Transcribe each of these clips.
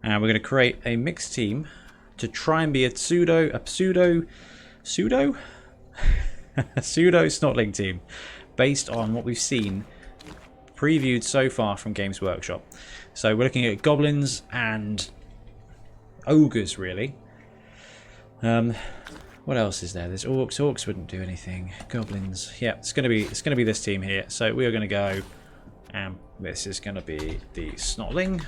And we're going to create a mixed team to try and be a pseudo Snotling team based on what we've seen previewed so far from Games Workshop. So we're looking at goblins and ogres, really. What else is there? There's orcs. Orcs wouldn't do anything. Goblins. Yeah, it's gonna be this team here. So we are gonna go, and this is gonna be the Snotling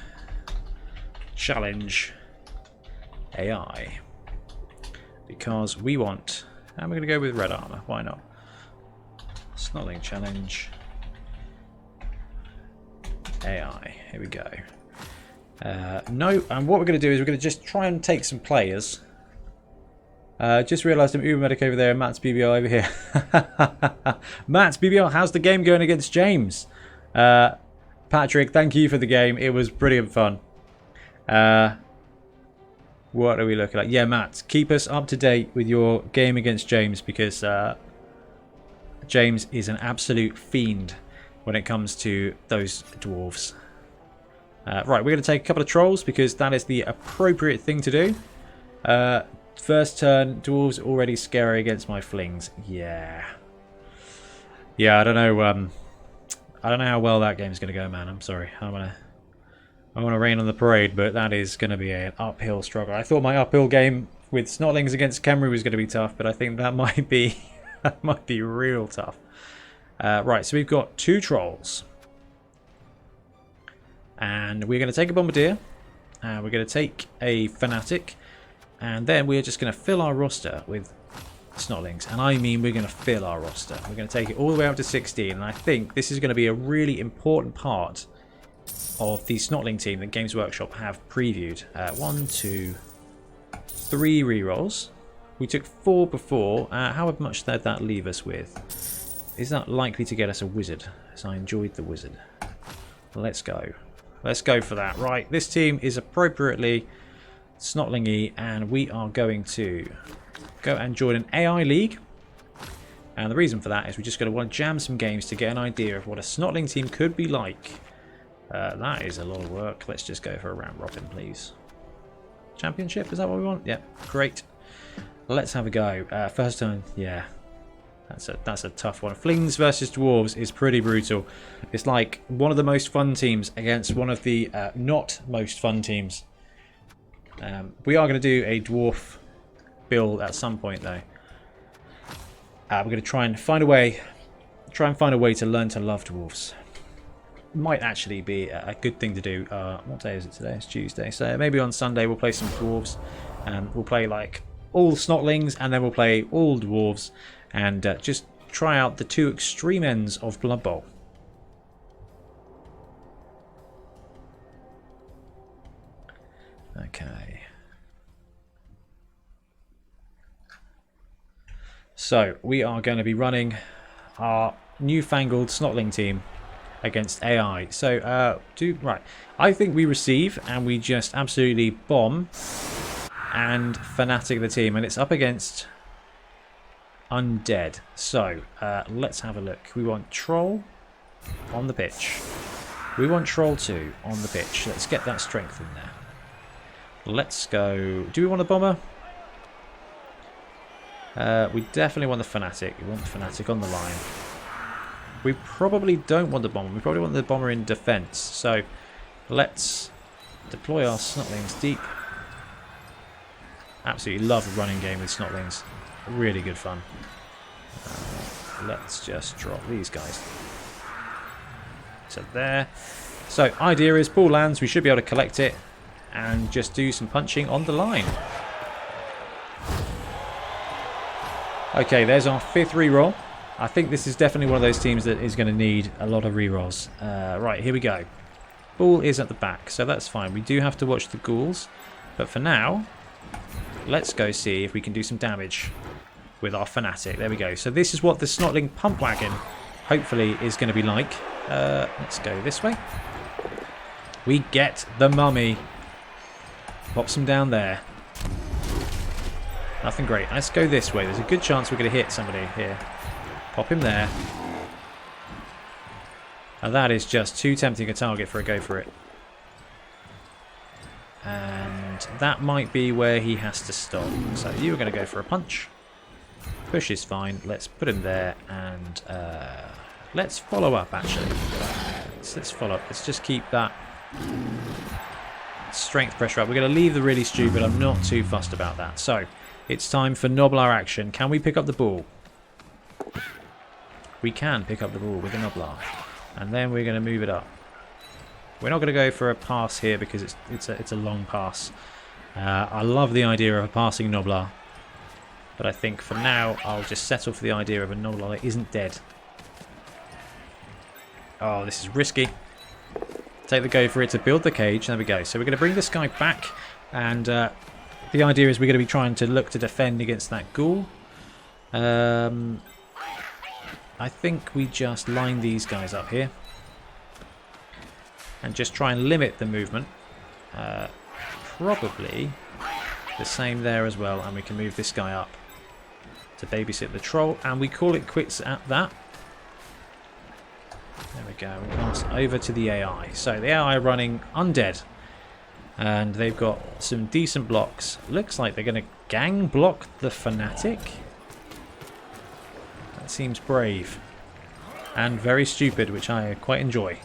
Challenge AI, because we want, and we're gonna go with red armor. Why not? Snotling Challenge AI. Here we go. No, and what we're going to do is we're going to just try and take some players. Just realised I'm Uber Medic over there and Matt's BBL over here. Matt's BBL, how's the game going against James? Patrick, thank you for the game. It was brilliant fun. What are we looking at? Yeah, Matt, keep us up to date with your game against James, because James is an absolute fiend when it comes to those dwarves. Right, we're going to take a couple of trolls because that is the appropriate thing to do. First turn, dwarves already scary against my flings. Yeah, I don't know. I don't know how well that game's going to go, man. I'm sorry. I want to rain on the parade, but that is going to be an uphill struggle. I thought my uphill game with Snotlings against Khemri was going to be tough, but I think that might be that might be real tough. Right, so we've got 2 trolls. And we're going to take a bombardier. And we're going to take a fanatic. And then we're just going to fill our roster with Snotlings. And I mean we're going to fill our roster. We're going to take it all the way up to 16. And I think this is going to be a really important part of the Snotling team that Games Workshop have previewed. 1, 2, 3 rerolls. We took 4 before. How much did that leave us with? Is that likely to get us a wizard? As I enjoyed the wizard. Let's go. Let's go for that. Right, this team is appropriately Snotling-y, and we are going to go and join an AI league. And the reason for that is we're just going to want to jam some games to get an idea of what a Snotling team could be like. That is a lot of work. Let's just go for a round robin, please. Championship, is that what we want? Yep, great. Let's have a go. First turn, yeah. That's a tough one. Flings versus Dwarves is pretty brutal. It's like one of the most fun teams against one of the not most fun teams. We are going to do a Dwarf build at some point, though. We're going to try and find a way to learn to love Dwarves. Might actually be a good thing to do. What day is it today? It's Tuesday. So maybe on Sunday we'll play some Dwarves. We'll play like all Snotlings, and then we'll play all Dwarves. And just try out the 2 extreme ends of Blood Bowl. Okay. So we are going to be running our newfangled Snotling team against AI. So right. I think we receive and we just absolutely bomb and fanatic the team, and it's up against Undead. So let's have a look. We want Troll on the pitch. We want Troll 2 on the pitch. Let's get that strength in there. Let's go. Do we want a bomber? We definitely want the fanatic. We want the fanatic on the line. We probably don't want the bomber. We probably want the bomber in defense. So let's deploy our Snotlings deep. Absolutely love a running game with Snotlings. Really good fun. Let's just drop these guys. So there. So idea is ball lands. We should be able to collect it and just do some punching on the line. Okay, there's our 5th reroll. I think this is definitely one of those teams that is going to need a lot of rerolls. Right, here we go. Ball is at the back, so that's fine. We do have to watch the ghouls, but for now, let's go see if we can do some damage with our fanatic. There we go. So this is what the Snotling pump wagon hopefully is going to be like. Let's go this way. We get the mummy. Pops him down there. Nothing great. Let's go this way. There's a good chance we're going to hit somebody here. Pop him there. And that is just too tempting a target for a go for it. And that might be where he has to stop. So you were going to go for a punch. Push is fine. Let's put him there, and let's follow up, actually. Let's follow up. Let's just keep that strength pressure up. We're going to leave the really stupid. I'm not too fussed about that. So it's time for Noblar action. Can we pick up the ball? We can pick up the ball with the Noblar. And then we're going to move it up. We're not going to go for a pass here because it's a long pass. I love the idea of a passing Noblar. But I think for now, I'll just settle for the idea of a Noblar that isn't dead. Oh, this is risky. Take the go for it to build the cage. There we go. So we're going to bring this guy back. And the idea is we're going to be trying to look to defend against that ghoul. I think we just line these guys up here. And just try and limit the movement. Probably the same there as well. And we can move this guy up to babysit the troll. And we call it quits at that. There we go. We pass over to the AI. So the AI are running Undead. And they've got some decent blocks. Looks like they're going to gang block the Fanatic. That seems brave. And very stupid, which I quite enjoy.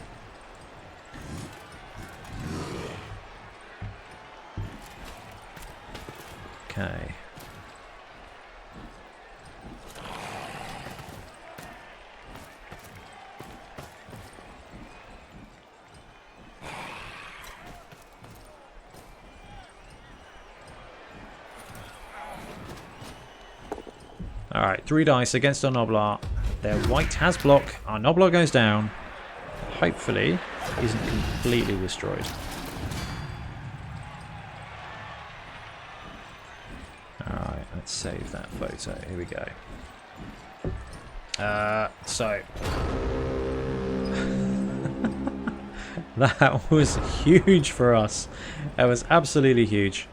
Okay. Alright, 3 dice against our Noblar. Their white has block. Our Noblar goes down. Hopefully, isn't completely destroyed. Alright, let's save that photo. Here we go. So that was huge for us. That was absolutely huge.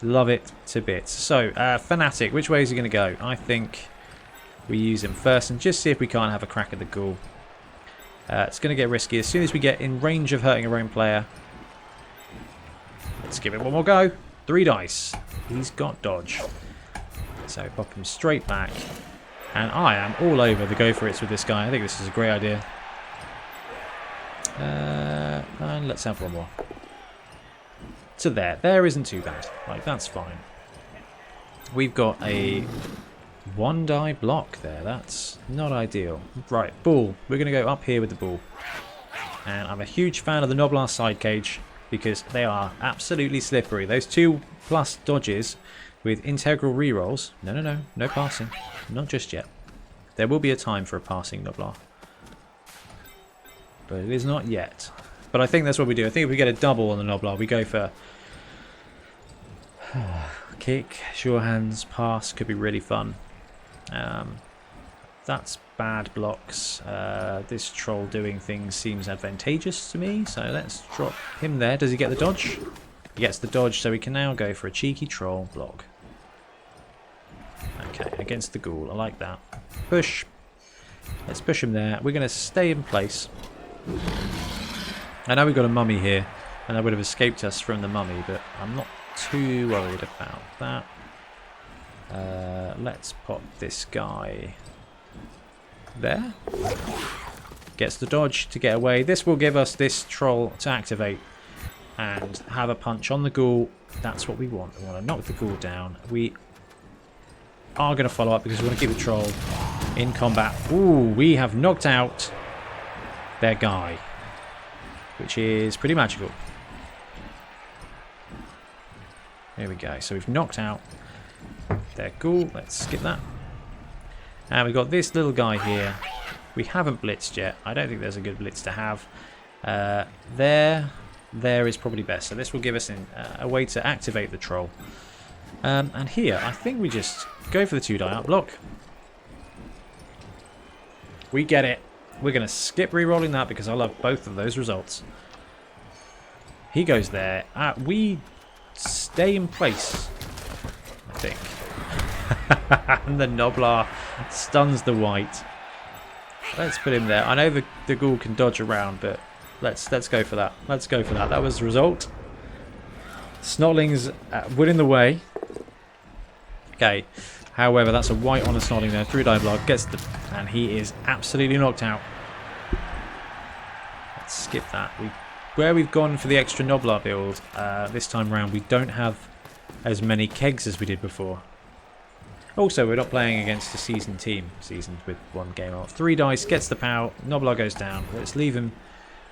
Love it to bits. So, Fanatic, which way is he going to go? I think we use him first and just see if we can't have a crack at the ghoul. It's going to get risky. As soon as we get in range of hurting our own player, let's give it one more go. 3 dice. He's got dodge. So, pop him straight back. And I am all over the go for it with this guy. I think this is a great idea. And let's have one more. So there isn't too bad. Like, that's fine. We've got a 1 die block there. That's not ideal. Right, ball. We're going to go up here with the ball. And I'm a huge fan of the Noblar side cage because they are absolutely slippery. Those 2+ dodges with integral rerolls. No passing. Not just yet. There will be a time for a passing Noblar. But it is not yet. But I think that's what we do. I think if we get a double on the Noblar, we go for kick, sure hands, pass. Could be really fun. That's bad blocks. This troll doing things seems advantageous to me. So let's drop him there. Does he get the dodge? He gets the dodge, so we can now go for a cheeky troll block. Okay, against the ghoul. I like that. Push. Let's push him there. We're going to stay in place. I know we've got a mummy here, and that would have escaped us from the mummy, but I'm not too worried about that. Let's pop this guy there. Gets the dodge to get away. This will give us this troll to activate and have a punch on the ghoul. That's what we want. We want to knock the ghoul down. We are going to follow up because we want to keep the troll in combat. Ooh, we have knocked out their guy, which is pretty magical. There we go. So we've knocked out their ghoul. Let's skip that. And we've got this little guy here. We haven't blitzed yet. I don't think there's a good blitz to have. There is probably best. So this will give us a way to activate the troll. And here, I think we just go for the 2 die up block. We get it. We're going to skip re-rolling that because I love both of those results. He goes there. We stay in place, I think. And the Noblar stuns the white. Let's put him there. I know the ghoul can dodge around, but let's go for that. Let's go for that. That was the result. Snotlings wood in the way. Okay. However, that's a white on a Snotling there. Through die block. Gets the... And he is absolutely knocked out. Let's skip that. Where we've gone for the extra Noblar build this time round, we don't have as many kegs as we did before. Also, we're not playing against a seasoned team. Seasoned with one game off. 3 dice, gets the POW. Noblar goes down. Let's leave him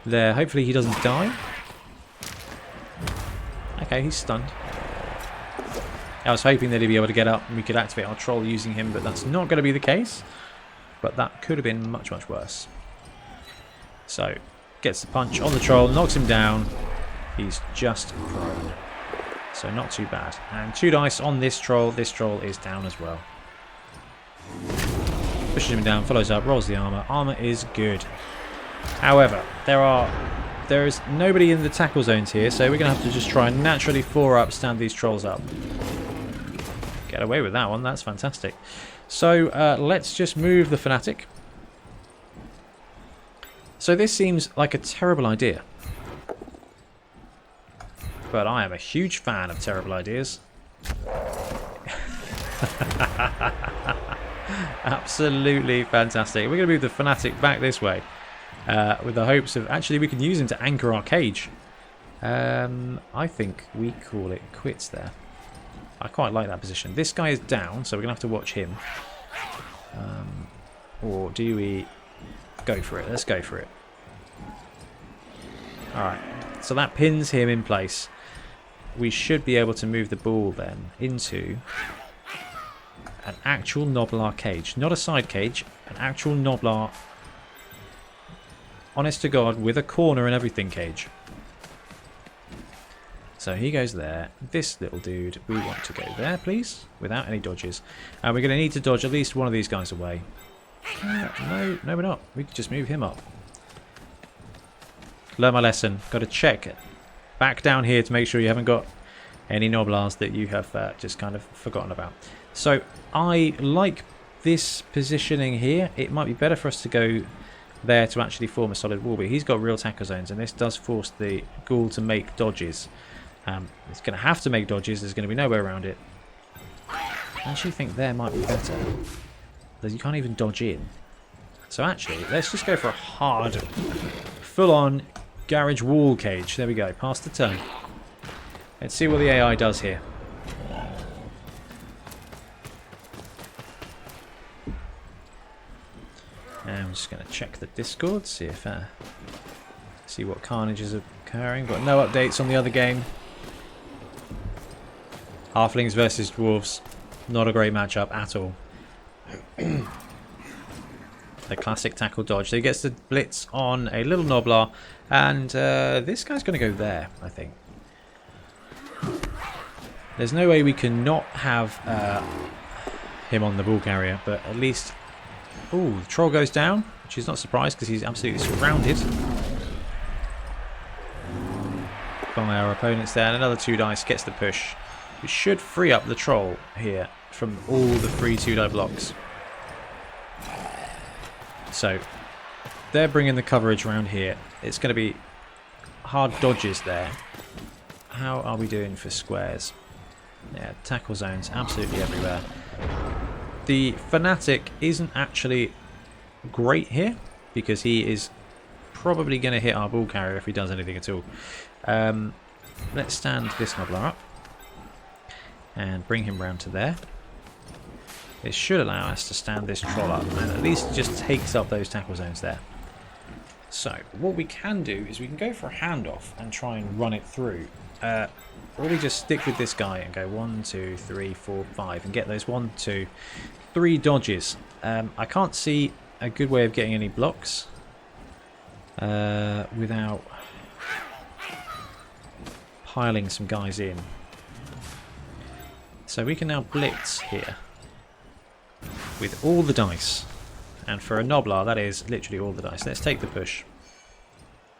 there. Hopefully he doesn't die. Okay, he's stunned. I was hoping that he'd be able to get up and we could activate our troll using him, but that's not going to be the case. But that could have been much, much worse. So, gets the punch on the troll, knocks him down. He's just prone. So not too bad. And 2 dice on this troll. This troll is down as well. Pushes him down, follows up, rolls the armor. Armor is good. However, there is nobody in the tackle zones here, so we're going to have to just try and naturally 4-up, stand these trolls up. Get away with that one, that's fantastic. So let's just move the Fanatic. So this seems like a terrible idea. But I am a huge fan of terrible ideas. Absolutely fantastic. We're going to move the Fanatic back this way. With the hopes of... Actually, we can use him to anchor our cage. I think we call it quits there. I quite like that position. This guy is down, so we're going to have to watch him. Or do we go for it? Let's go for it. Alright, so that pins him in place. We should be able to move the ball then into an actual Noblar cage. Not a side cage, an actual Noblar, honest to God, with a corner and everything cage. So he goes there. This little dude, we want to go there, please, without any dodges. And we're going to need to dodge at least one of these guys away. No, we're not. We can just move him up. Learn my lesson. Got to check it. Back down here to make sure you haven't got any Noblars that you have just kind of forgotten about. So I like this positioning here. It might be better for us to go there to actually form a solid wall, but he's got real tackle zones, and this does force the ghoul to make dodges. It's going to have to make dodges. There's going to be no way around it. I actually think there might be better. You can't even dodge in. So actually, let's just go for a hard, full-on garage wall cage. There we go. Pass the turn. Let's see what the AI does here. And I'm just going to check the Discord, see if see what carnage is occurring. Got no updates on the other game. Halflings versus dwarves. Not a great matchup at all. The classic tackle dodge. So he gets the blitz on a little Noblar, and this guy's going to go there, I think. There's no way we can not have him on the ball carrier, but at least... Ooh, the troll goes down, which is not surprised because he's absolutely surrounded by our opponents there. And another 2 dice gets the push. It should free up the troll here from all the free 2-die blocks. So they're bringing the coverage around here. It's going to be hard dodges there. How are we doing for squares? Yeah, tackle zones absolutely everywhere. The Fanatic isn't actually great here because he is probably going to hit our ball carrier if he does anything at all. Let's stand this Noblar up and bring him round to there. This should allow us to stand this troll up and at least just takes up those tackle zones there. So what we can do is we can go for a handoff and try and run it through. Or we just stick with this guy and go 1, 2, 3, 4, 5 and get those 1, 2, 3 dodges. I can't see a good way of getting any blocks without piling some guys in. So we can now blitz here with all the dice, and for a Noblar that is literally all the dice. Let's take the push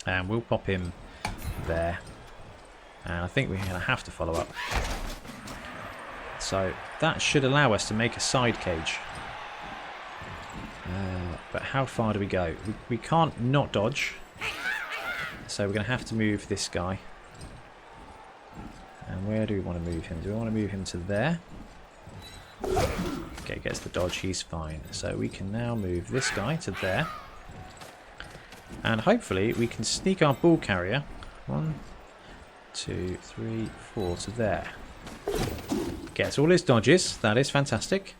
and we'll pop him there, and I think we're going to have to follow up. So that should allow us to make a side cage, but how far do we go? We can't not dodge, so we're going to have to move this guy, and where do we want to move him? Do we want to move him to there? Okay, gets the dodge, he's fine. So we can now move this guy to there. And hopefully we can sneak our ball carrier 1, 2, 3, 4 to there. Gets all his dodges, that is fantastic.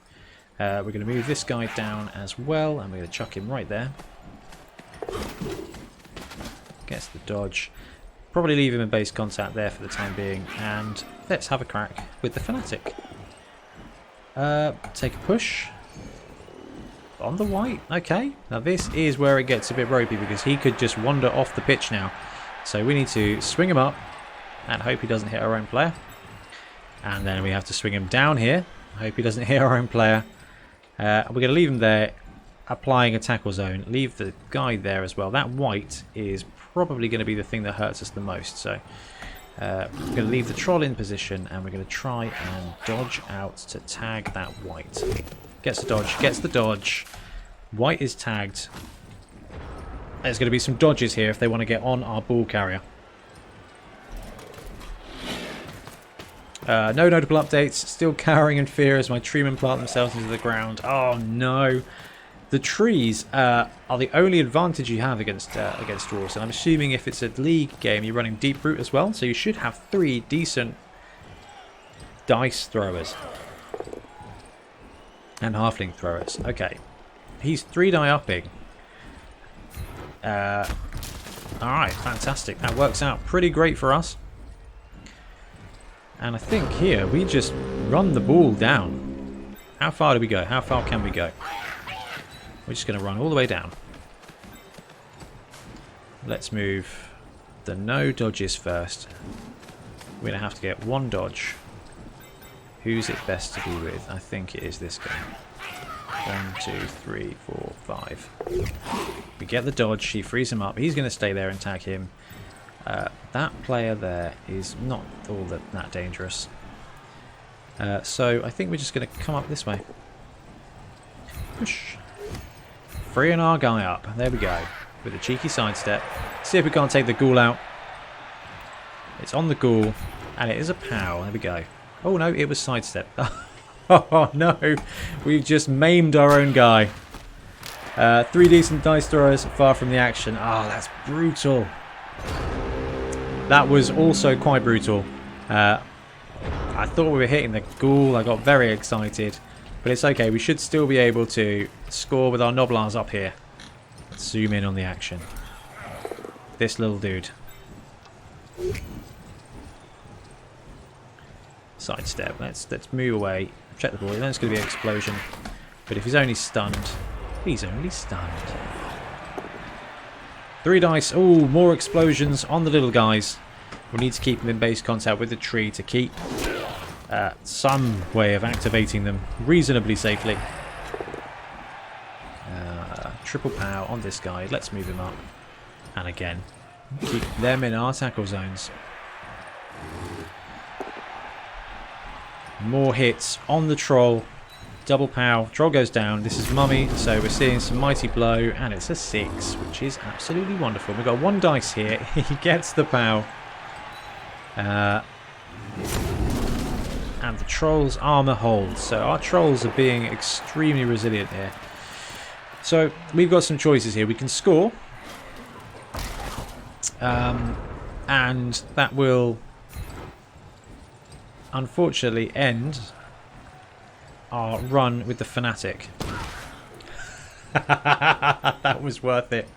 We're going to move this guy down as well, and we're going to chuck him right there. Gets the dodge. Probably leave him in base contact there for the time being, and let's have a crack with the Fanatic. Take a push. On the white, okay. Now this is where it gets a bit ropey, because he could just wander off the pitch now. So we need to swing him up and hope he doesn't hit our own player. And then we have to swing him down here. Hope he doesn't hit our own player. We're going to leave him there, applying a tackle zone. Leave the guy there as well. That white is probably going to be the thing that hurts us the most. So we're going to leave the troll in position, and we're going to try and dodge out to tag that white. Gets the dodge, gets the dodge. White is tagged. There's going to be some dodges here if they want to get on our ball carrier. No notable updates. Still cowering in fear as my treemen plant themselves into the ground. Oh no. The trees are the only advantage you have against dwarves. And I'm assuming if it's a league game, you're running deep root as well. So you should have 3 decent dice throwers. And halfling throwers. Okay. He's 3-die upping. Alright, fantastic. That works out pretty great for us. And I think here we just run the ball down. How far do we go? How far can we go? We're just going to run all the way down. Let's move the no dodges first. We're going to have to get 1 dodge. Who's it best to be with? I think it is this guy. 1, 2, 3, 4, 5. We get the dodge. He frees him up. He's going to stay there and tag him. That player there is not all that dangerous. So I think we're just going to come up this way. Push. Freeing our guy up. There we go. With a cheeky sidestep. See if we can't take the ghoul out. It's on the ghoul. And it is a POW. There we go. Oh no, it was sidestep. Oh no. We've just maimed our own guy. 3 decent dice throwers far from the action. Oh, that's brutal. That was also quite brutal. I thought we were hitting the ghoul. I got very excited. But it's okay. We should still be able to score with our Noblars up here. Let's zoom in on the action. This little dude. Sidestep. Let's move away. Check the ball. Then it's going to be an explosion. But if he's only stunned... He's only stunned. 3 dice. Oh, more explosions on the little guys. We need to keep them in base contact with the tree to keep some way of activating them reasonably safely. Triple POW on this guy. Let's move him up. And again, keep them in our tackle zones. More hits on the troll. Double POW. Troll goes down. This is Mummy, so we're seeing some mighty blow, and it's a 6, which is absolutely wonderful. We've got 1 dice here. He gets the POW. And the troll's armor holds. So our trolls are being extremely resilient here. So we've got some choices here. We can score. And that will unfortunately end our run with the Fanatic. That was worth it.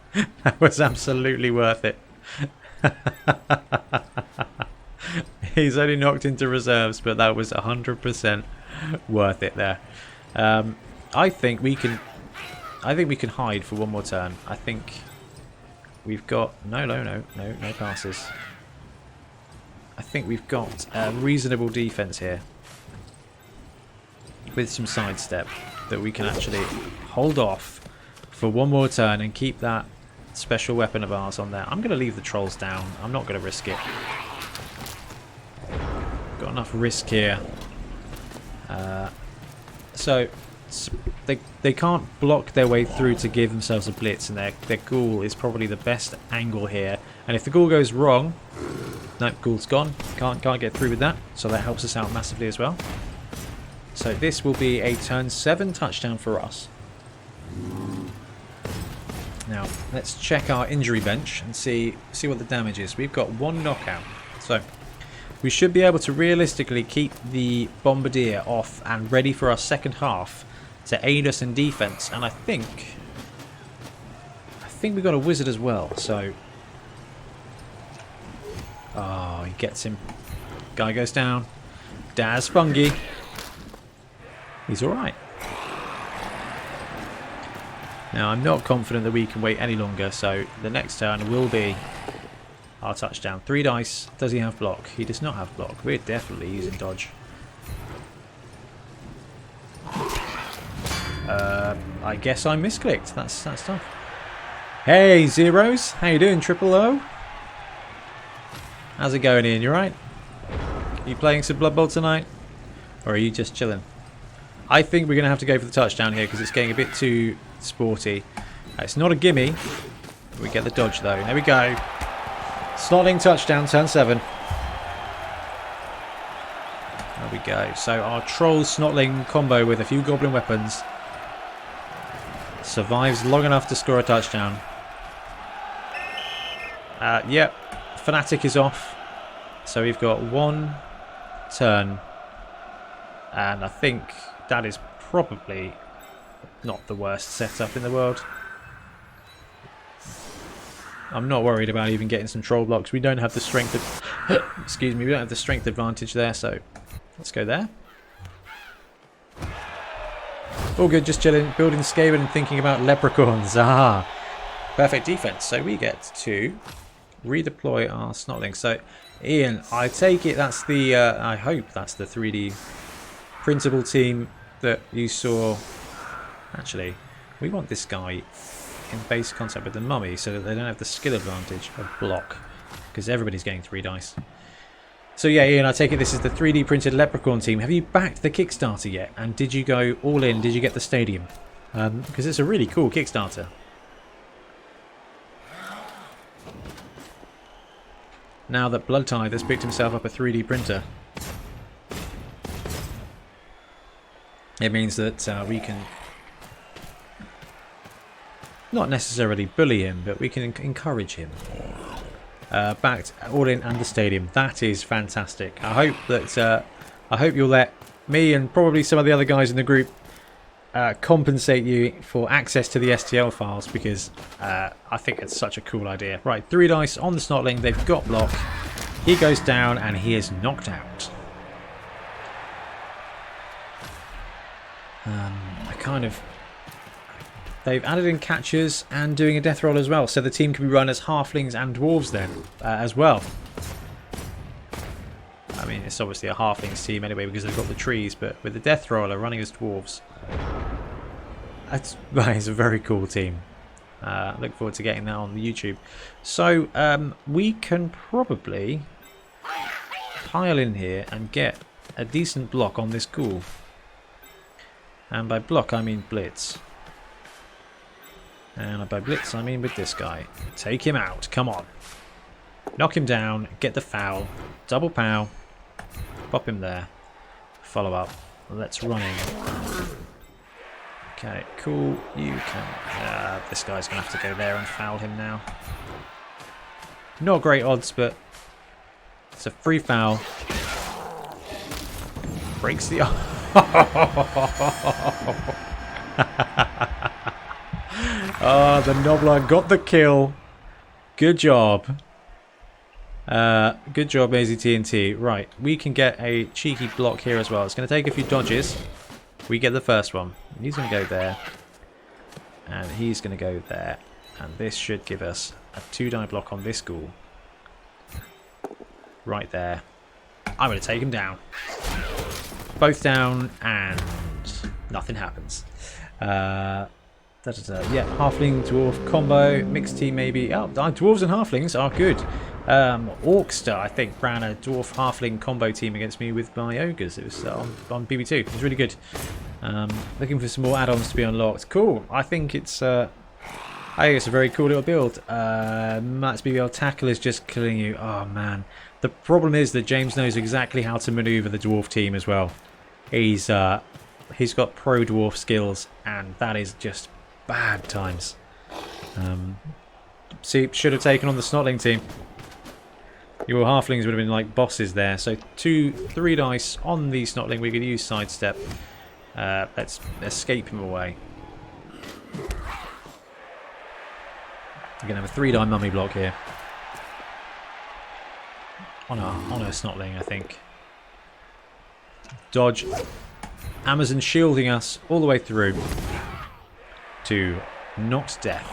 That was absolutely worth it. He's only knocked into reserves, but that was 100% worth it there. I think we can hide for 1 more turn. I think we've got no passes. I think we've got a reasonable defense here with some sidestep that we can actually hold off for 1 more turn and keep that special weapon of ours on there. I'm going to leave the trolls down. I'm not going to risk it. Got enough risk here. So they can't block their way through to give themselves a blitz, and their ghoul is probably the best angle here. And if the ghoul goes wrong, Nope, Ghoul's gone. Can't get through with that, so that helps us out massively as well. So this will be a turn 7 touchdown for us. Now, let's check our injury bench and see what the damage is. We've got 1 knockout. So, we should be able to realistically keep the Bombardier off and ready for our second half to aid us in defense. And I think we've got a wizard as well. So, oh, he gets him. Guy goes down. Daz Fungi. He's all right. Now, I'm not confident that we can wait any longer, so the next turn will be our touchdown. 3 dice. Does he have block? He does not have block. We're definitely using dodge. I guess I misclicked. That's tough. Hey, Zeros. How you doing, Triple O? How's it going, Ian? You right? You playing some Blood Bowl tonight? Or are you just chilling? I think we're going to have to go for the touchdown here because it's getting a bit too sporty. It's not a gimme. We get the dodge though. There we go. Snotling touchdown, turn 7. There we go. So our troll snotling combo with a few goblin weapons survives long enough to score a touchdown. Yep. Fanatic is off. So we've got 1 turn. And I think that is probably not the worst setup in the world. I'm not worried about even getting some troll blocks. We don't have the strength of excuse me, we don't have the strength advantage there, so let's go there. All good, just chilling, building Skaven and thinking about leprechauns. Ah, perfect defense. So we get to redeploy our Snotlings. So Ian, I take it that's the I hope that's the 3D printable team that you saw. Actually, we want this guy in base contact with the mummy so that they don't have the skill advantage of block, because everybody's getting 3 dice. So yeah, Ian, I take it this is the 3D printed leprechaun team. Have you backed the Kickstarter yet? And did you go all in? Did you get the stadium? Because it's a really cool Kickstarter. Now that Bloodtithe has picked himself up a 3D printer, it means that we can not necessarily bully him, but we can encourage him. Backed all in and the stadium. That is fantastic. I hope you'll let me and probably some of the other guys in the group compensate you for access to the STL files, because I think it's such a cool idea. Right, 3 dice on the Snotling. They've got block. He goes down and he is knocked out. They've added in catchers and doing a death roll as well, so the team can be run as halflings and dwarves then as well. I mean, it's obviously a halflings team anyway because they've got the trees, but with the death roller running as dwarves, that is a very cool team. Look forward to getting that on the YouTube. So we can probably pile in here and get a decent block on this ghoul. And by block I mean blitz. And by blitz I mean with this guy. Take him out, come on. Knock him down, get the foul, double pow, pop him there, follow up, let's run in. Okay, cool, you can... this guy's going to have to go there and foul him now. Not great odds, but it's a free foul. Breaks the... Oh, the Nobbler got the kill. Good job. Good job, Maisie TNT. Right, we can get a cheeky block here as well. It's going to take a few dodges. We get the first one. He's going to go there. And he's going to go there. And this should give us a 2-die block on this ghoul. Right there. I'm going to take him down. Both down, and nothing happens. Yeah, halfling dwarf combo, mixed team maybe. Oh, dwarves and halflings are good. Orkster, I think, ran a dwarf halfling combo team against me with my ogres. It was on BB2. It was really good. Looking for some more add-ons to be unlocked. Cool. I think it's a very cool little build. Matt's BBL tackle is just killing you. Oh man, The problem is that James knows exactly how to maneuver the dwarf team as well. He's got pro dwarf skills, and that is just bad times. See, should have taken on the Snotling team. Your halflings would have been like bosses there. So 3 dice on the Snotling. We could use sidestep. Let's escape him away. We're going to have a 3-die mummy block here. On our Snotling, I think. Dodge. Amazon shielding us all the way through to not death,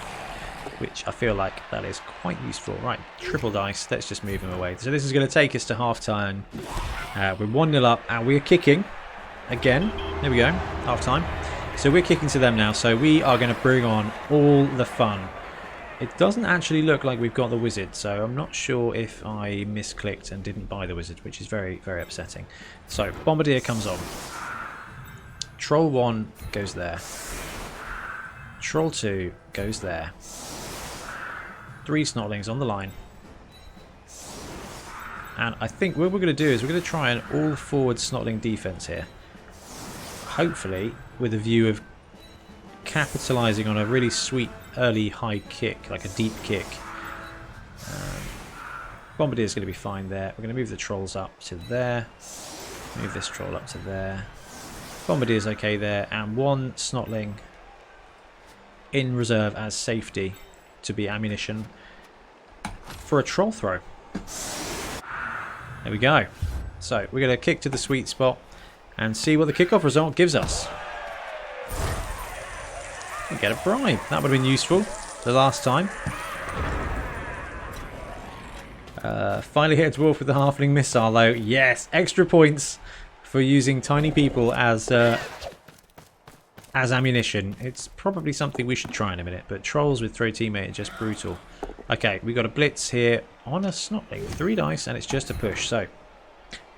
which I feel like that is quite useful. Right, triple dice. Let's just move him away. So this is going to take us to half time. We're 1-0 up, and we're kicking again. There we go, half time. So we're kicking to them now. So we are going to bring on all the fun. It doesn't actually look like we've got the wizard, so I'm not sure if I misclicked and didn't buy the wizard, which is very, very upsetting. So Bombardier comes on. Troll 1 goes there. Troll 2 goes there. 3 Snotlings on the line. And I think what we're going to do is we're going to try an all-forward Snotling defense here. Hopefully with a view of capitalizing on a really sweet early high kick, like a deep kick. Bombardier's going to be fine there. We're going to move the trolls up to there. Move this troll up to there. Bombardier's okay there. And 1 Snotling in reserve as safety to be ammunition for a troll throw. There we go. So we're going to kick to the sweet spot and see what the kickoff result gives us. We get a bribe. That would have been useful the last time. Finally hit a dwarf with the halfling missile though. Yes, extra points for using tiny people as ammunition. It's probably something we should try in a minute, but trolls with throw teammate are just brutal. Okay, we got a blitz here on a Snotling. 3 dice and it's just a push. So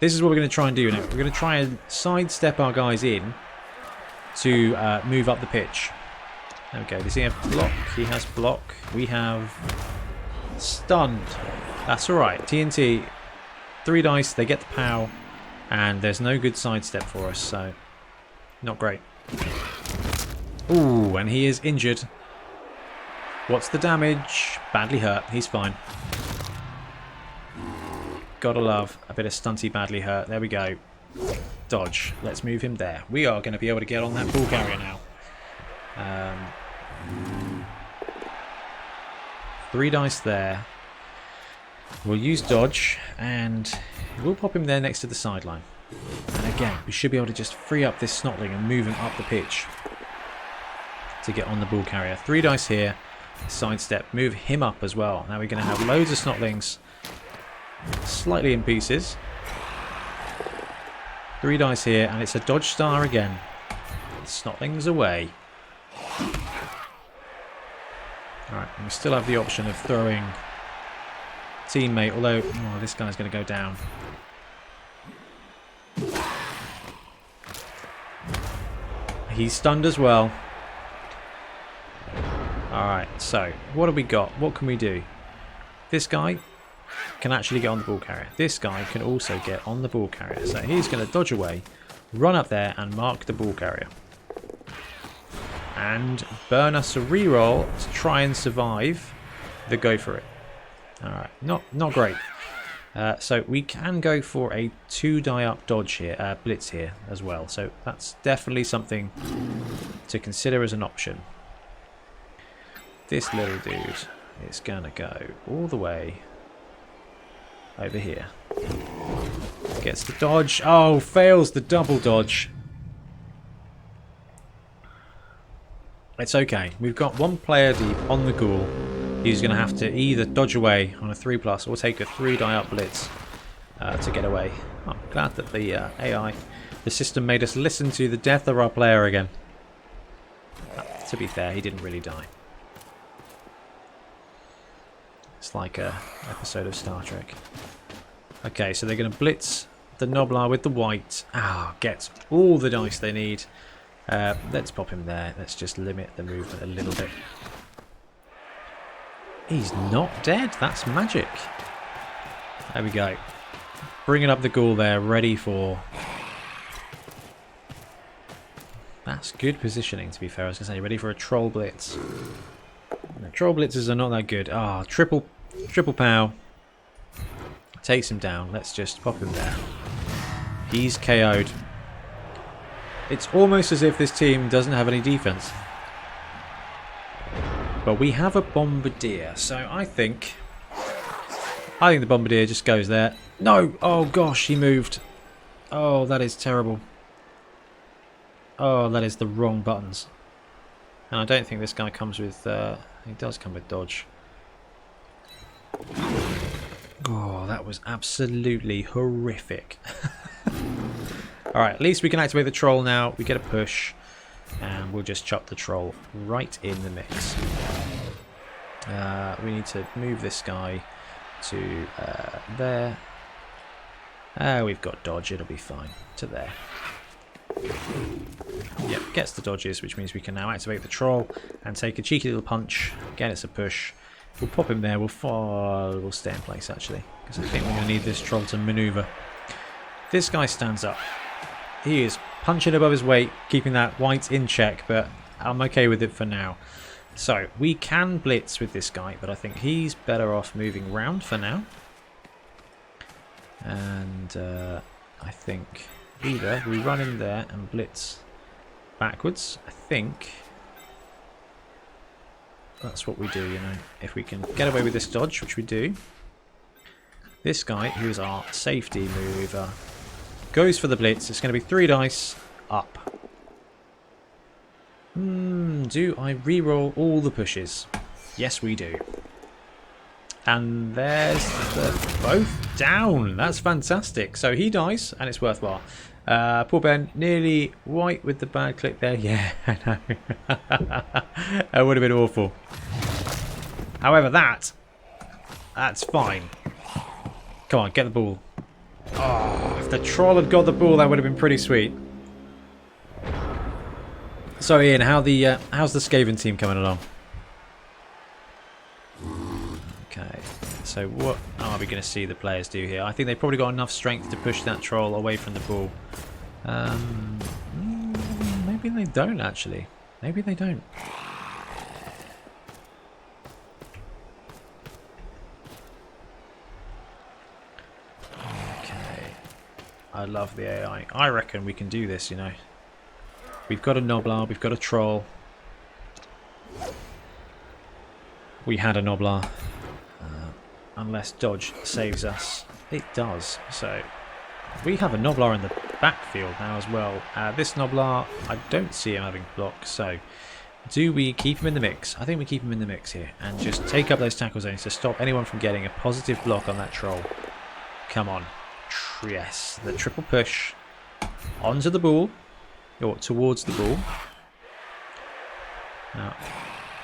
this is what we're going to try and do now. We're going to try and sidestep our guys in to move up the pitch. There we go. Does he have block? He has block. We have stunned. That's alright. TNT. 3 dice. They get the POW. And there's no good sidestep for us. So, not great. Ooh, and he is injured. What's the damage? Badly hurt. He's fine. Gotta love a bit of stunty badly hurt. There we go. Dodge. Let's move him there. We are going to be able to get on that ball carrier now. 3 dice there. We'll use dodge and we'll pop him there next to the sideline. And again, we should be able to just free up this Snotling and move him up the pitch to get on the ball carrier. 3 dice here. Sidestep. Move him up as well. Now we're going to have loads of Snotlings slightly in pieces. 3 dice here and it's a dodge star again. Snotlings away. Alright, we still have the option of throwing teammate, although this guy's going to go down. He's stunned as well. Alright, so what have we got? What can we do? This guy can actually get on the ball carrier. This guy can also get on the ball carrier. So he's going to dodge away, run up there and mark the ball carrier. And burn us a reroll to try and survive the go for it. Alright, not great. So we can go for a 2 die up dodge here, blitz here as well. So that's definitely something to consider as an option. This little dude is going to go all the way over here. Gets the dodge. Oh, fails the double dodge. It's okay. We've got 1 player deep on the ghoul. He's going to have to either dodge away on a 3+ or take a 3 die up blitz to get away. I'm glad that the AI, the system made us listen to the death of our player again. To be fair, he didn't really die. It's like a episode of Star Trek. Okay, so they're going to blitz the Noblar with the white. Gets all the dice they need. Let's pop him there. Let's just limit the movement a little bit. He's not dead. That's magic. There we go. bringing up the ghoul there, ready for... That's good positioning, to be fair. I was going to say, ready for a troll blitz. No, troll blitzes are not that good. Ah, triple pow. Takes him down. Let's just pop him there. He's KO'd. It's almost as if this team doesn't have any defense. But we have a bombardier, so I think the bombardier just goes there. No! Oh gosh, he moved. Oh, that is terrible. Oh, that is the wrong buttons. And I don't think this guy comes with... he does come with dodge. Oh, that was absolutely horrific. Alright, at least we can activate the troll now. We get a push. And we'll just chuck the troll right in the mix. We need to move this guy to there. We've got dodge, it'll be fine. To there. Yep, gets the dodges, which means we can now activate the troll and take a cheeky little punch. Again, it's a push. We'll pop him there. We'll stay in place, actually, because I think we're going to need this troll to maneuver. This guy stands up. He is punching above his weight, keeping that white in check, but I'm okay with it for now. So, we can blitz with this guy, but I think he's better off moving round for now. And I think either we run in there and blitz backwards. I think that's what we do, you know. If we can get away with this dodge, which we do. This guy, who's our safety mover, goes for the blitz. It's going to be 3 dice up. Do I re-roll all the pushes? Yes, we do. And there's both down. That's fantastic. So he dies, and it's worthwhile. Poor Ben, nearly white with the bad click there. Yeah, I know. That would have been awful. However, that's fine. Come on, get the ball. Oh, if the troll had got the ball, that would have been pretty sweet. So Ian, how's the Skaven team coming along? Okay, so what are we going to see the players do here? I think they've probably got enough strength to push that troll away from the ball. Maybe they don't, actually. Maybe they don't. Okay. I love the AI. I reckon we can do this, you know. We've got a Noblar, we've got a troll. We had a Noblar. Unless dodge saves us. It does. So we have a Noblar in the backfield now as well. This Noblar, I don't see him having block. So do we keep him in the mix? I think we keep him in the mix here. And just take up those tackle zones to stop anyone from getting a positive block on that troll. Come on. Yes. The triple push. Onto the ball. Or towards the ball. Now,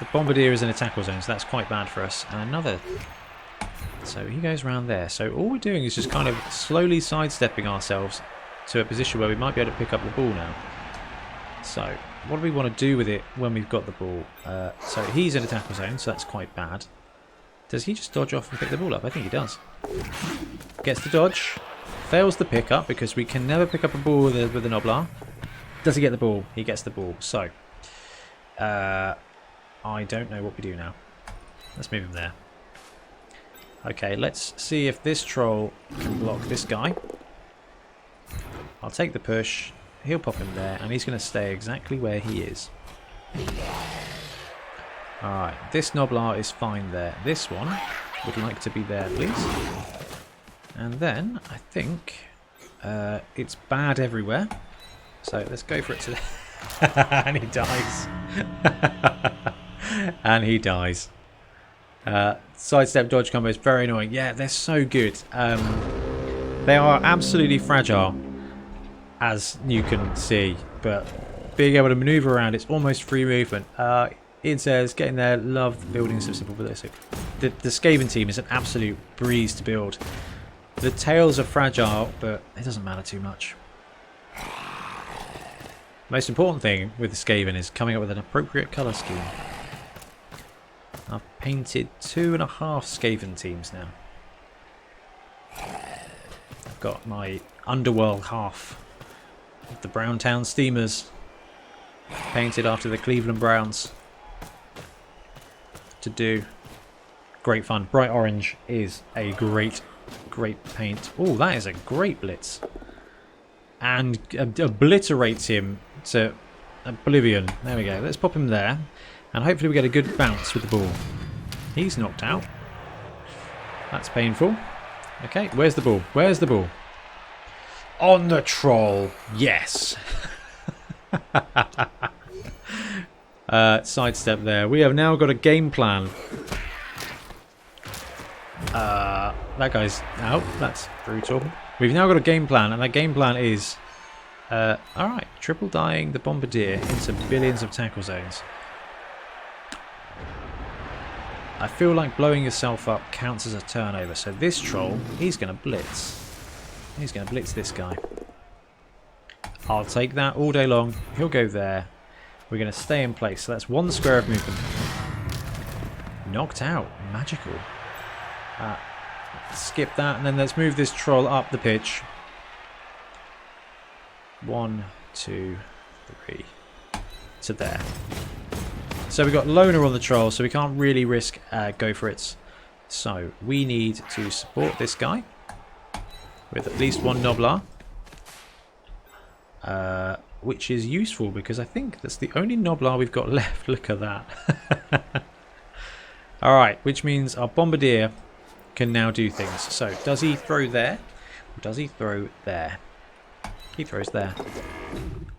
the Bombardier is in a tackle zone, so that's quite bad for us. And another... So he goes around there. So all we're doing is just kind of slowly sidestepping ourselves to a position where we might be able to pick up the ball now. So what do we want to do with it when we've got the ball? So he's in a tackle zone, so that's quite bad. Does he just dodge off and pick the ball up? I think he does. Gets the dodge. Fails the pickup because we can never pick up a ball with a Noblar. Does he get the ball? He gets the ball. So, I don't know what we do now. Let's move him there. Okay, let's see if this troll can block this guy. I'll take the push. He'll pop him there, and he's going to stay exactly where he is. Alright, this Noblar is fine there. This one would like to be there, please. And then, I think, it's bad everywhere. So let's go for it today. And he dies. And he dies. Sidestep dodge combo is very annoying. Yeah, they're so good. They are absolutely fragile, as you can see. But being able to maneuver around, it's almost free movement. Ian says, getting there, love building some simple ballistic. The Skaven team is an absolute breeze to build. The tails are fragile, but it doesn't matter too much. Most important thing with the Skaven is coming up with an appropriate colour scheme. I've painted 2.5 Skaven teams now. I've Got my underworld half of the Browntown Steamers painted after the Cleveland Browns to do. Great fun. Bright orange is a great paint. Oh, that is a great blitz. And obliterates him to oblivion. There we go. Let's pop him there. And hopefully we get a good bounce with the ball. He's knocked out. That's painful. Okay, where's the ball? Where's the ball? On the troll. Yes. Sidestep there. We have now got a game plan. That guy's out. That's brutal. We've now got a game plan, and that game plan is alright, triple dying the Bombardier into billions of tackle zones. I feel like blowing yourself up counts as a turnover, so this troll, he's going to blitz. He's going to blitz this guy. I'll take that all day long. He'll go there. We're going to stay in place, so that's 1 square of movement. Knocked out. Magical. Skip that, and then let's move this troll up the pitch. 1, 2, 3 to there. So we've got loner on the troll, so we can't really risk go for it. So we need to support this guy with at least 1 Noblar, which is useful because I think that's the only Noblar we've got left. Look at that. Alright, which means our Bombardier can now do things. So does he throw there? Or does he throw there? He throws there.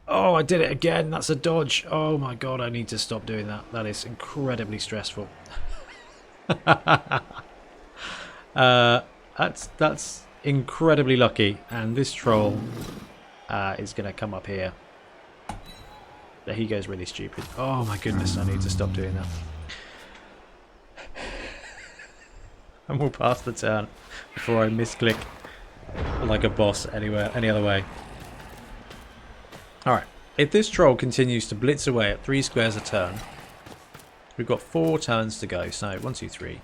Oh, I did it again. That's a dodge. Oh my god, I need to stop doing that. That is incredibly stressful. That's incredibly lucky. And this troll is going to come up here. There he goes, really stupid. Oh my goodness, I need to stop doing that. And we'll pass the turn before I misclick like a boss anywhere, any other way. Alright, if this troll continues to blitz away at 3 squares a turn, we've got 4 turns to go. So 1, 2, 3.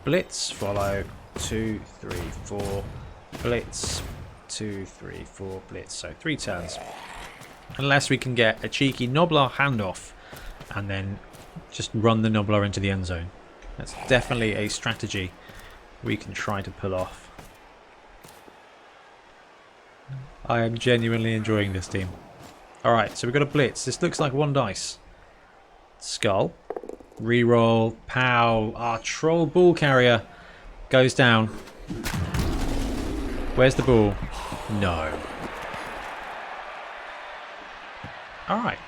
Blitz, follow, 2, 3, 4. Blitz, 2, 3, 4. Blitz. So 3 turns. Unless we can get a cheeky Noblar handoff and then just run the Noblar into the end zone. That's definitely a strategy we can try to pull off. I am genuinely enjoying this team. Alright, so we've got a blitz. This looks like 1 dice. Skull. Reroll. Pow. Our troll ball carrier goes down. Where's the ball? No. Alright.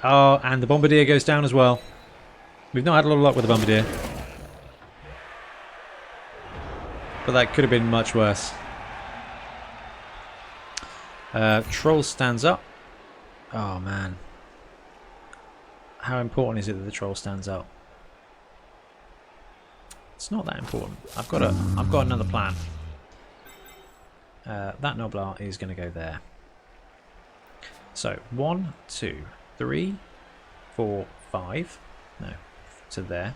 Oh, and the Bombardier goes down as well. We've not had a lot of luck with the Bombardier. But that could have been much worse. Troll stands up. Oh man. How important is it that the troll stands up? It's not that important. I've got another plan. That Noblar is going to go there. So 1, 2, 3, 4, 5. No, to there.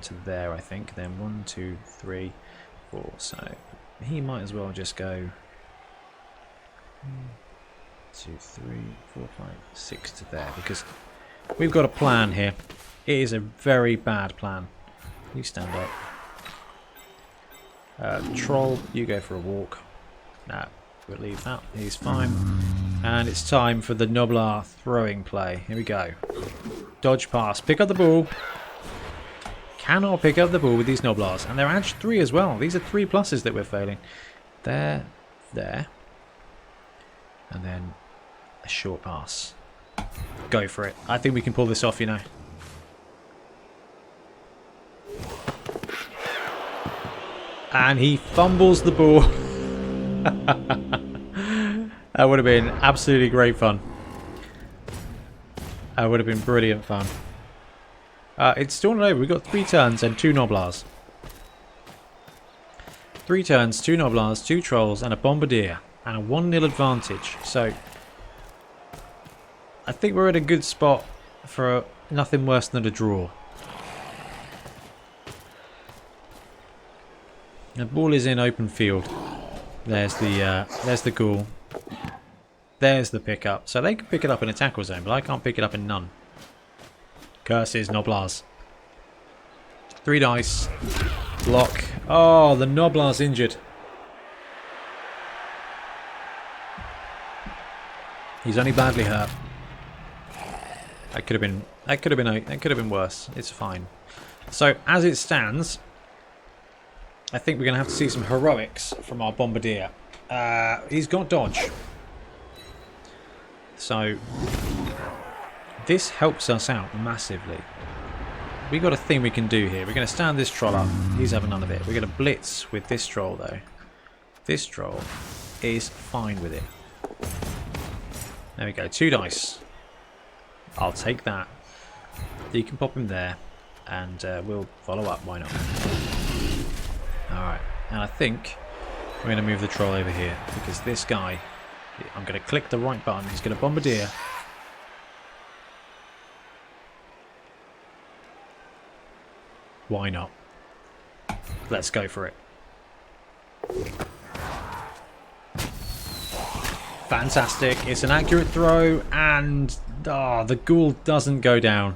To there, I think. Then 1, 2, 3, 4. So he might as well just go 1, 2, 3, 4, 5, 6 to there, because we've got a plan here. It is a very bad plan. You stand up. Troll, you go for a walk. Nah, we'll leave that. He's fine. And it's time for the Noblar throwing play. Here we go. Dodge pass. Pick up the ball. Cannot pick up the ball with these Noblars. And they're edge 3 as well. These are 3 pluses that we're failing. There. There. And then a short pass. Go for it. I think we can pull this off, you know. And he fumbles the ball. That would have been absolutely great fun. That would have been brilliant fun. It's still not over. We've got 3 turns and 2 Noblars. 3 turns, 2 Noblars, 2 Trolls, and a Bombardier. And a 1-0 advantage. So I think we're at a good spot for nothing worse than a draw. The ball is in open field. There's the ghoul. There's the pickup. So they can pick it up in a tackle zone, but I can't pick it up in none. Curses, Noblars. 3 dice. Block. Oh, the Noblar's injured. He's only badly hurt. That could have been worse. It's fine. So as it stands, I think we're going to have to see some heroics from our bombardier. He's got dodge. So this helps us out massively. We got a thing we can do here. We're going to stand this troll up. He's having none of it. We're going to blitz with this troll though. This troll is fine with it. There we go. 2 dice. I'll take that. You can pop him there, and we'll follow up. Why not? Alright, and I think we're going to move the troll over here, because this guy, I'm going to click the right button, he's going to bombardier. Why not? Let's go for it. Fantastic, it's an accurate throw, and the ghoul doesn't go down.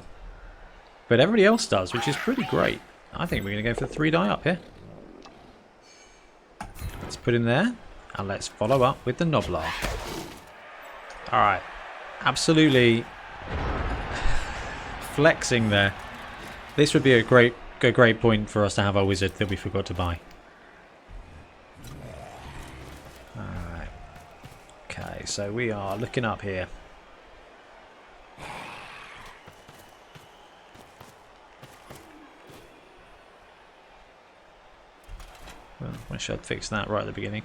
But everybody else does, which is pretty great. I think we're going to go for the 3 die up here. Let's put him there, and let's follow up with the Noblar. Alright, absolutely flexing there. This would be a great point for us to have our wizard that we forgot to buy. Alright. Okay, so we are looking up here. Well, I should have fixed that right at the beginning.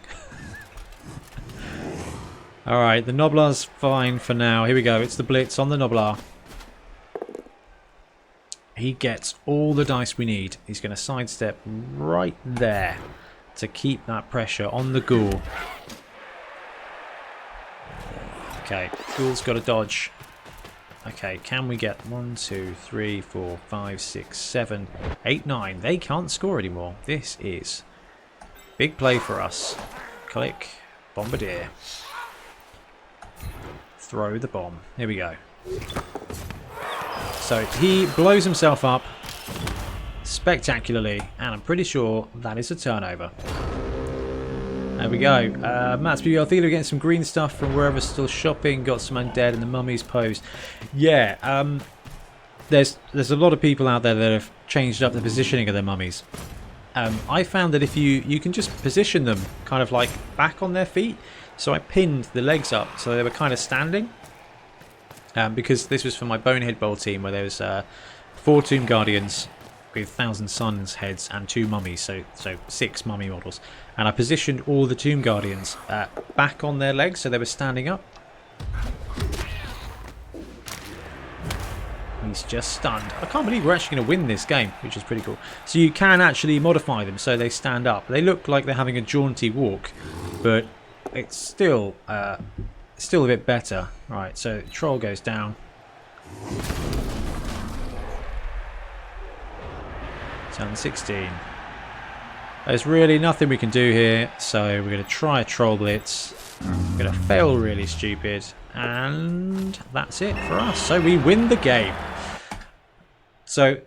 Alright, the Noblar's fine for now. Here we go, it's the blitz on the Noblar. He gets all the dice we need. He's going to sidestep right there to keep that pressure on the ghoul. Okay, ghoul's got to dodge. Okay, can we get 1, 2, 3, 4, 5, 6, 7, 8, 9? They can't score anymore. This is big play for us. Click, bombardier. Throw the bomb. Here we go. So he blows himself up spectacularly, and I'm pretty sure that is a turnover. There we go. Matt's BBL Theater getting some green stuff from wherever still shopping. Got some undead and the mummies posed. Yeah, there's a lot of people out there that have changed up the positioning of their mummies. I found that if you can just position them kind of like back on their feet. So I pinned the legs up so they were kind of standing. Because this was for my Bonehead Bowl team where there was 4 Tomb Guardians with Thousand Suns heads and 2 mummies, so 6 mummy models. And I positioned all the Tomb Guardians back on their legs so they were standing up. He's just stunned. I can't believe we're actually going to win this game, which is pretty cool. So you can actually modify them so they stand up. They look like they're having a jaunty walk, but it's still a bit better. Right, so troll goes down. Turn 16. There's really nothing we can do here, so we're going to try a troll blitz. We're going to fail really stupid, and that's it for us. So we win the game. So,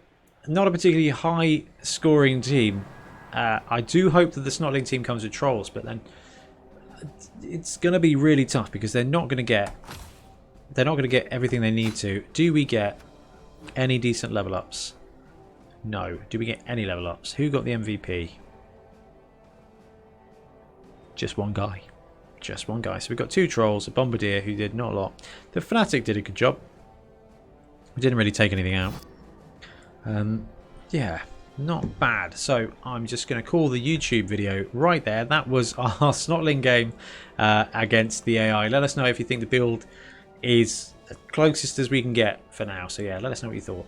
not a particularly high scoring team. I do hope that the Snotling team comes with trolls, but then it's going to be really tough because they're not going to get everything they need to. Do we get any decent level ups? No. Do we get any level ups? Who got the MVP? Just one guy. Just one guy. So we've got 2 trolls, a bombardier who did not a lot. The fanatic did a good job. We didn't really take anything out. Yeah, not bad. So I'm just going to call the YouTube video right there. That was our Snotling game against the AI. Let us know if you think the build is the closest as we can get for now. So yeah, let us know what you thought.